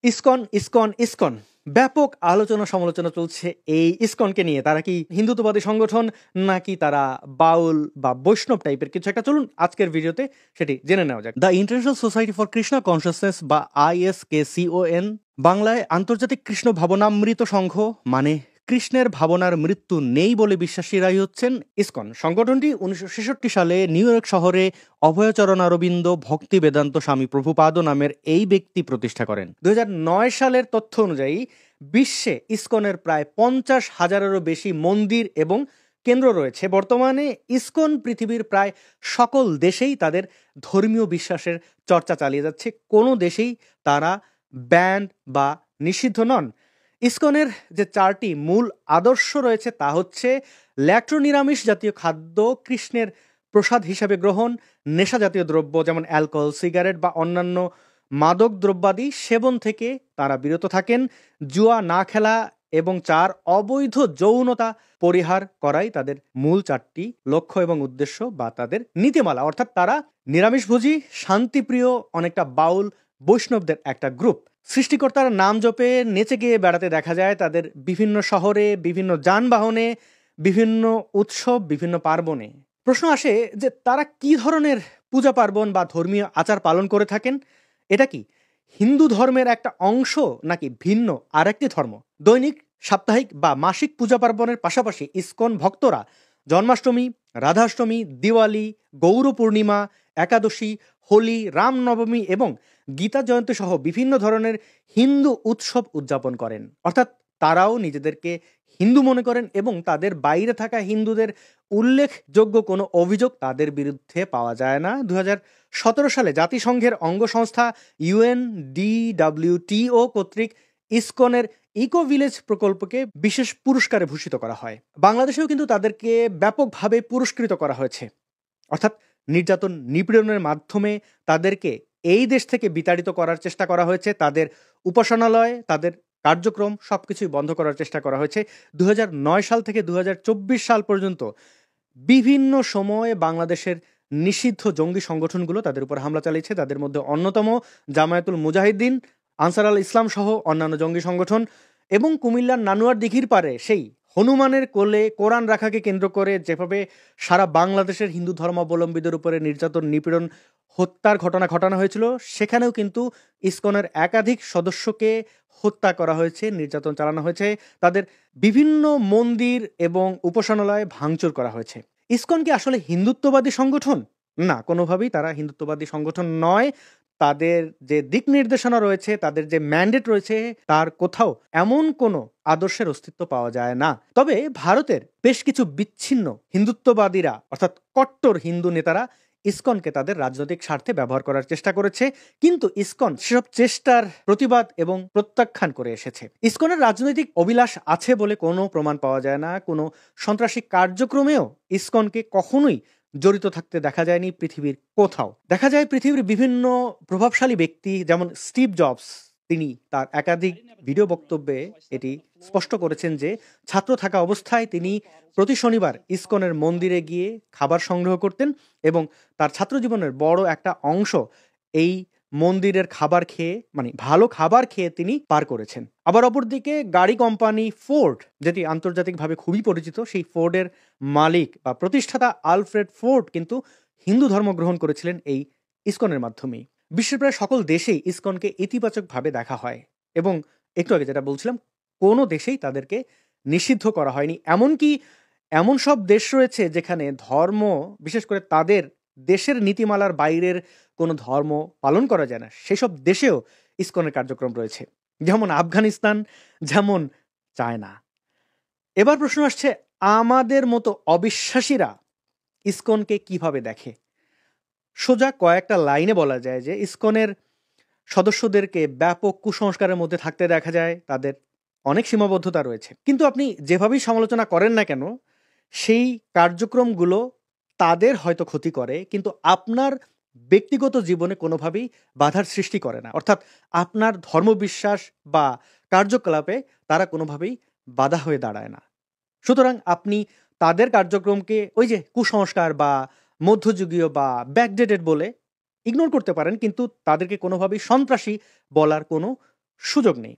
ISKCON ISKCON ISKCON ব্যাপক আলোচনা সমালোচনা চলছে এই ইসকনকে নিয়ে। তারা কি হিন্দুত্ববাদী সংগঠন নাকি তারা বাউল বা বৈষ্ণব টাইপের কিছু একটা? চলুন আজকের ভিডিওতে সেটি জেনে নেওয়া যাক। The international society for Krishna consciousness বা ISKCON, বাংলায় আন্তর্জাতিক কৃষ্ণ ভাবনামৃত সংঘ, মানে কৃষ্ণের ভাবনার মৃত্যু নেই বলে বিশ্বাসীরাই হচ্ছেন ইসকন। সংগঠনটি 1966 সালে নিউ ইয়র্ক শহরে অভয়চরণ অরবিন্দ ভক্তি বেদান্ত স্বামী প্রভুপাদ নামের এই ব্যক্তি প্রতিষ্ঠা করেন। 2009 সালের তথ্য অনুযায়ী বিশ্বে ইসকনের প্রায় 50,000-এরও বেশি মন্দির এবং কেন্দ্র রয়েছে। বর্তমানে ইসকন পৃথিবীর প্রায় সকল দেশেই তাদের ধর্মীয় বিশ্বাসের চর্চা চালিয়ে যাচ্ছে। কোনো দেশেই তারা ব্যান্ড বা নিষিদ্ধ নন। ইসকনের যে 4টি মূল আদর্শ রয়েছে তা হচ্ছে ল্যাক্টো নিরামিষ জাতীয় খাদ্য কৃষ্ণের প্রসাদ হিসাবে গ্রহণ, নেশা জাতীয় দ্রব্য যেমন অ্যালকোহল, সিগারেট বা অন্যান্য মাদক দ্রব্যাদি সেবন থেকে তারা বিরত থাকেন, জুয়া না খেলা এবং 4 অবৈধ যৌনতা পরিহার করাই তাদের মূল 4টি লক্ষ্য এবং উদ্দেশ্য বা তাদের নীতিমালা। অর্থাৎ তারা নিরামিষভোজী, শান্তিপ্রিয়, অনেকটা বাউল বৈষ্ণবদের একটা গ্রুপ। সৃষ্টিকর্তার নাম জপে নেচে গিয়ে বেড়াতে দেখা যায় তাদের বিভিন্ন শহরে, বিভিন্ন যানবাহনে, বিভিন্ন উৎসব, বিভিন্ন পার্বণে। প্রশ্ন আসে যে তারা কি ধরনের পূজা পার্বণ বা ধর্মীয় আচার পালন করে থাকেন? এটা কি হিন্দু ধর্মের একটা অংশ নাকি ভিন্ন আর একটি ধর্ম? দৈনিক, সাপ্তাহিক বা মাসিক পূজা পার্বণের পাশাপাশি ইসকন ভক্তরা জন্মাষ্টমী, রাধাষ্টমী, দিওয়ালি, গৌর পূর্ণিমা, একাদশী, হোলি, রামনবমী এবং গীতা জয়ন্তী সহ বিভিন্ন ধরনের হিন্দু উৎসব উদযাপন করেন। অর্থাৎ তারাও নিজেদেরকে হিন্দু মনে করেন এবং তাদের বাইরে থাকা হিন্দুদের উল্লেখযোগ্য কোনো অভিযোগ তাদের বিরুদ্ধে পাওয়া যায় না। 2017 সালে জাতিসংঘের অঙ্গ সংস্থা UNDWTO কর্তৃক ইসকনের ইকো ভিলেজ প্রকল্পকে বিশেষ পুরস্কারে ভূষিত করা হয়। বাংলাদেশেও কিন্তু তাদেরকে ব্যাপকভাবে পুরস্কৃত করা হয়েছে। অর্থাৎ নির্যাতন, নিপীড়নের মাধ্যমে তাদেরকে এই দেশ থেকে বিতাড়িত করার চেষ্টা করা হয়েছে। তাদের উপাসনালয়, তাদের কার্যক্রম সবকিছুই বন্ধ করার চেষ্টা করা হয়েছে। 2009 সাল থেকে 2024 সাল পর্যন্ত বিভিন্ন সময়ে বাংলাদেশের নিষিদ্ধ জঙ্গি সংগঠনগুলো তাদের উপর হামলা চালিয়েছে। তাদের মধ্যে অন্যতম জামায়াতুল মুজাহিদ্দিন, আনসার আল ইসলাম সহ অন্যান্য জঙ্গি সংগঠন। এবং কুমিল্লার নানুয়ার দিঘির পারে সেই হনুমানের কোলে কোরআন রাখাকে কেন্দ্র করে যেভাবে সারা বাংলাদেশের হিন্দু ধর্মাবলম্বীদের উপরে নির্যাতন, নিপীড়ন, হত্যার ঘটনা ঘটানো হয়েছিল, সেখানেও কিন্তু ইসকনের একাধিক সদস্যকে হত্যা করা হয়েছে, নির্যাতন চালানো হয়েছে, তাদের বিভিন্ন মন্দির এবং উপাসনালয় ভাঙচুর করা হয়েছে। ইসকন কি আসলে হিন্দুত্ববাদী সংগঠন? না, কোনোভাবেই তারা হিন্দুত্ববাদী সংগঠন নয়। তাদের যে দিক নির্দেশনা রয়েছে, তাদের যে ম্যান্ডেট রয়েছে, তার কোথাও এমন কোনো আদর্শের অস্তিত্ব পাওয়া যায় না। তবে ভারতের বেশ কিছু বিচ্ছিন্ন হিন্দুত্ববাদীরা অর্থাৎ কট্টর হিন্দু নেতারা ইসকনকে তাদের রাজনৈতিক স্বার্থে ব্যবহার করার চেষ্টা করেছে, কিন্তু ইসকন সেসব চেষ্টার প্রতিবাদ এবং প্রত্যাখ্যান করে এসেছে। ইসকনের রাজনৈতিক অভিলাষ আছে বলে কোনো প্রমাণ পাওয়া যায় না। কোনো সন্ত্রাসী কার্যক্রমেও ইসকনকে কখনোই জড়িত থাকতে দেখা যায়নি পৃথিবীর কোথাও। দেখা যায় পৃথিবীর বিভিন্ন প্রভাবশালী ব্যক্তি যেমন স্টিভ জবস, তিনি তার একাধিক ভিডিও বক্তব্যে এটি স্পষ্ট করেছেন যে ছাত্র থাকা অবস্থায় তিনি প্রতি শনিবার ইসকনের মন্দিরে গিয়ে খাবার সংগ্রহ করতেন এবং তার ছাত্র জীবনের বড় একটা অংশ এই মন্দিরের খাবার খেয়ে, মানে ভালো খাবার খেয়ে তিনি পার করেছেন। আবার অপরদিকে গাড়ি কোম্পানি ফোর্ড, যেটি আন্তর্জাতিকভাবে খুবই পরিচিত, সেই ফোর্ডের মালিক বা প্রতিষ্ঠাতা আলফ্রেড ফোর্ড কিন্তু হিন্দু ধর্ম গ্রহণ করেছিলেন এই ইসকনের মাধ্যমেই। বিশ্বের প্রায় সকল দেশেই ইসকনকে ইতিবাচকভাবে দেখা হয় এবং একটু আগে যেটা বলছিলাম, কোনো দেশেই তাদেরকে নিষিদ্ধ করা হয়নি। এমনকি এমন সব দেশ রয়েছে যেখানে ধর্ম, বিশেষ করে তাদের দেশের নীতিমালার বাইরের কোনো ধর্ম পালন করা যায় না, সেসব দেশেও ইসকনের কার্যক্রম রয়েছে, যেমন আফগানিস্তান, যেমন চায়না। এবার প্রশ্ন আসছে, আমাদের মতো অবিশ্বাসীরা ইসকনকে কিভাবে দেখে? সোজা কয়েকটা লাইনে বলা যায় যে ইসকনের সদস্যদেরকে ব্যাপক কুসংস্কারের মধ্যে থাকতে দেখা যায়, তাদের অনেক সীমাবদ্ধতা রয়েছে। কিন্তু আপনি যেভাবেই সমালোচনা করেন না কেন, সেই কার্যক্রমগুলো তাদের হয়তো ক্ষতি করে, কিন্তু আপনার ব্যক্তিগত জীবনে কোনোভাবেই বাধার সৃষ্টি করে না। অর্থাৎ আপনার ধর্মবিশ্বাস বা কার্যকলাপে তারা কোনোভাবেই বাধা হয়ে দাঁড়ায় না। সুতরাং আপনি তাদের কার্যক্রমকে ওই যে কুসংস্কার বা মধ্যযুগীয় বা ব্যাকডেটেড বলে ইগনোর করতে পারেন, কিন্তু তাদেরকে কোনোভাবেই সন্ত্রাসী বলার কোনো সুযোগ নেই।